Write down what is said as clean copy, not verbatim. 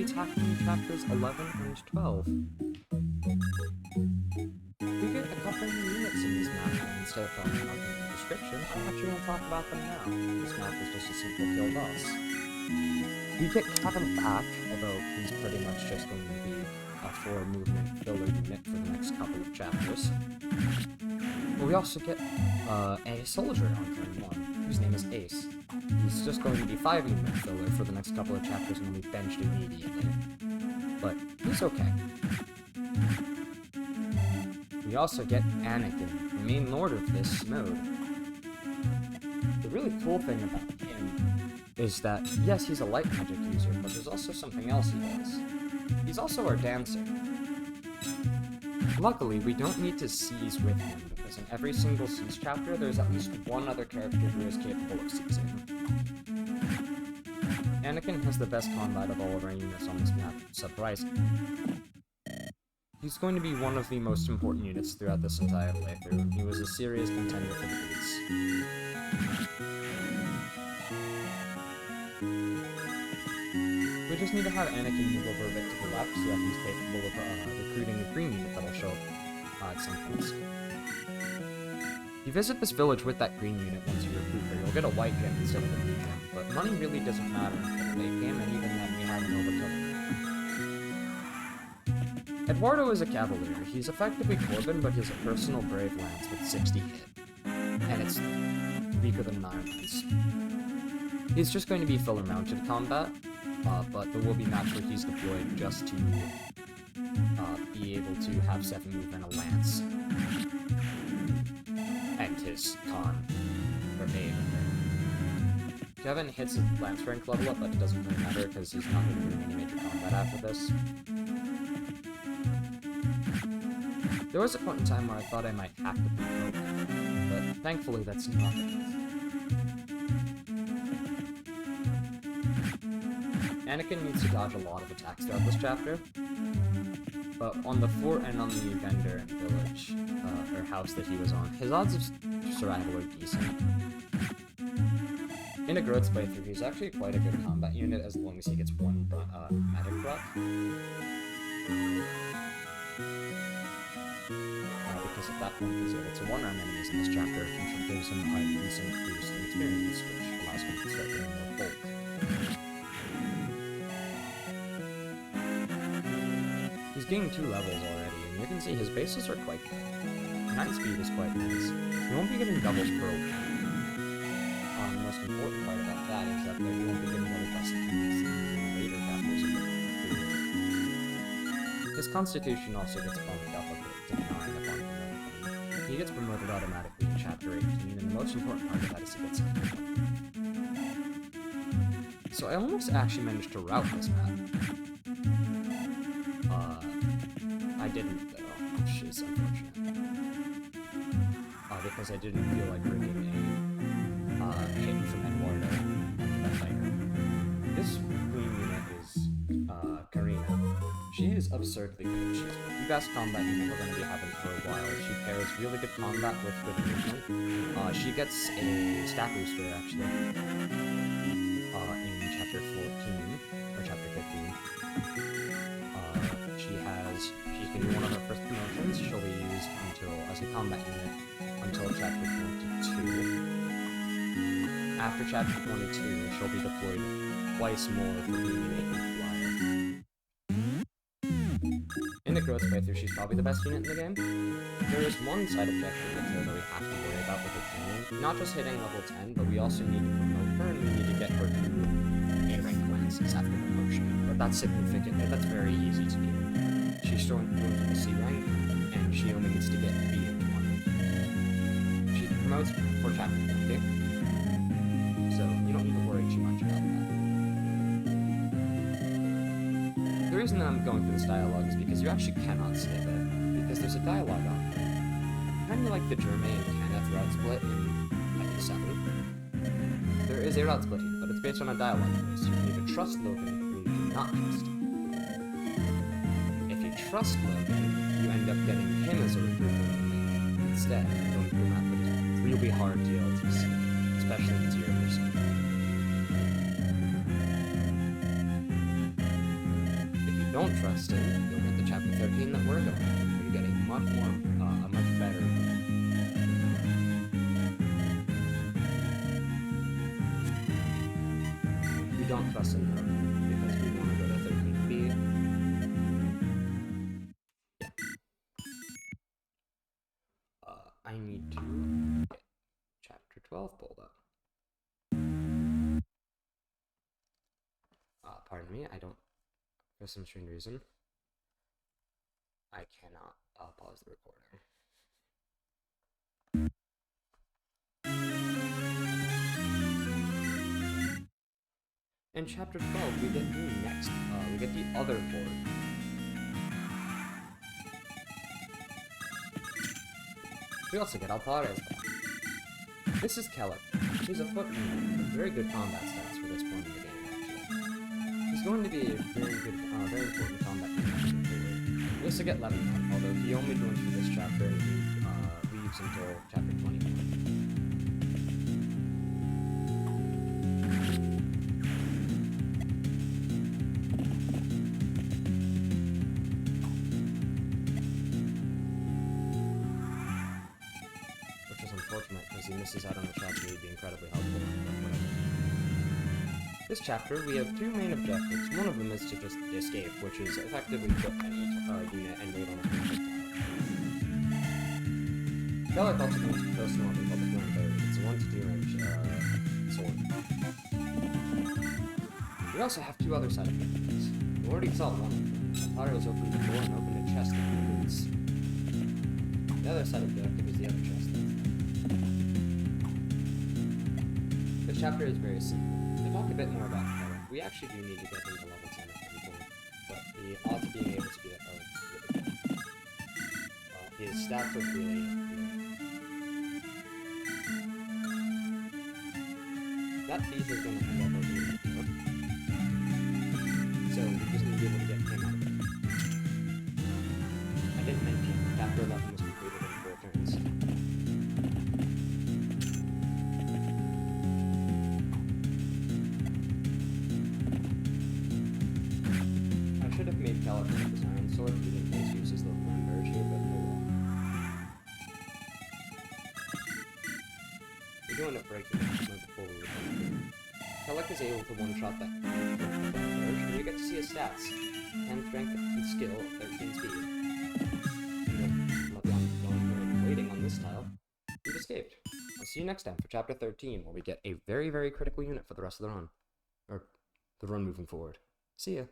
be tackling chapters 11 and 12. We get a couple new units in this map, and instead of talking about them in the description, I'm actually going to talk about them now. This map is just a simple kill boss. We get Kevin back, although he's pretty much just going to be a 4 movement filler unit for the next couple of chapters. But we also get a soldier on turn 1, whose name is Ace. He's just going to be 5 movement filler for the next couple of chapters and will be benched immediately. But he's okay. We also get Anakin, the main lord of this mode. The really cool thing about him is that, yes, he's a light magic user, but there's also something else he does. He's also our dancer. Luckily, we don't need to seize with him, because in every single seize chapter, there's at least one other character who is capable of seizing. Anakin has the best combat of all of our units on this map, surprisingly. He's going to be one of the most important units throughout this entire playthrough. He was a serious contender for the boots. We just need to have Anakin move over a bit to the left so that he's capable of recruiting a green unit that'll show up at some points. You visit this village with that green unit once you recruit her. You'll get a white gem instead of a blue gem, but money really doesn't matter until the late game, and even then we haven't overkilled. Eduardo is a cavalier. He's effectively Corbin, but he has a personal brave lance with 60 hit. And it's weaker than an iron lance. He's just going to be filler mounted combat, but there will be maps where he's deployed just to be able to have 7 move and a lance. And his con, or aim. Kevin hits his lance rank level up, but it doesn't really matter because he's not going to be doing any major combat after this. There was a point in time where I thought I might hack the provoke, but thankfully that's not the case. Anakin needs to dodge a lot of attacks throughout this chapter, but on the fort and on the vendor and village, or house that he was on, his odds of survival are decent. In a Groats playthrough, he's actually quite a good combat unit as long as he gets 1 magic proc. Because at that point he's able to one-arm enemies in this chapter, which gives him a decent boost in experience, which allows him to start getting more bulk. He's gained 2 levels already, and you can see his bases are quite good. 9 speed is quite nice. He won't be getting doubles per open. The most important part about that is that he won't be getting double plus attacks in later chapters of the game. His constitution also gets bumped up a bit to 9 upon promotion. He gets promoted automatically in chapter 18, and the most important part of that is he gets health. So I almost actually managed to route this map. I didn't though, which is unfortunate. Because I didn't feel like rigging a hit from Eduardo after that fighter. This queen unit is Karina. She is absurdly good. She's the best combat unit we're going to be having for a while. She pairs really good combat with good movement. She gets a stat booster, actually, in chapter 14, or chapter 15. She can be one of her first promotions. She'll be used as a combat unit until chapter 22. After chapter 22, she'll be deployed twice more for being an 8-movement flyer. In the Groats playthrough, she's probably the best unit in the game. There is one side objective with her that we have to worry about with her training. Not just hitting level 10, but we also need to promote her, and we need to get her to A-rank lances after promotion. But that's significant, and that's very easy to do. She's going to the C rank, and she only needs to get B in 1. She promotes for chapter 20, so you don't need to worry too much about that. The reason that I'm going through this dialogue is because you actually cannot skip it, because there's a dialogue on it. Kind of like the Jermaine and Kenneth route split in Episode 7. There is a route split here, but it's based on a dialogue first. You can either trust Logan, or you can not trust him. If you trust Logan, you end up getting him as a recruitment instead, going through a map that is really hard to see, especially in tier person. don't trust him, you'll get the chapter 13 that we're going with, where you get a much better. We don't trust him though, because we want to go to 13B. Yeah. I need to get chapter 12 pulled up. Pardon me, I don't, for some strange reason, I cannot pause the recording. In chapter 12, we get we get the other board. We also get Alvarez back. This is Keller. He's a footman with very good combat stats for this point in the game, actually. He's going to be a very important combat moving forward. We also get Lebanon, although he only joins for this chapter and he leaves until chapter 21. Which is unfortunate because he misses out on the chapter he'd be incredibly helpful, but whatever. This chapter, we have two main objectives. One of them is to just escape, which is effectively put any unit and wait on a specific tile. Keller also comes to personal on the public land barrier. It's a 1-2 range sword. We also have two other side objectives. We already saw one of them. Alvaro's opened the door and opened a chest in the boots. The other side objective is the other chest. The chapter is very simple. To talk a bit more about Keller, we actually do need to get him to level 10 at some point, but the odds of being able to do that are really good. His stats are really good. That feat is going to end up over here, so we just need to be able to get him out of there. I didn't mention chapter 11 was completed in 4 turns. I should have made Keller pick his iron sword, he didn't always use his little one barrage here, but oh well. We do end up breaking it before we return here. Keller is able to one-shot that barrage, and you get to see his stats. 10 strength and skill, 13 speed. Waiting on this tile, we've escaped. I'll see you next time for chapter 13, where we get a very, very critical unit for the rest of the run. Or, the run moving forward. See ya.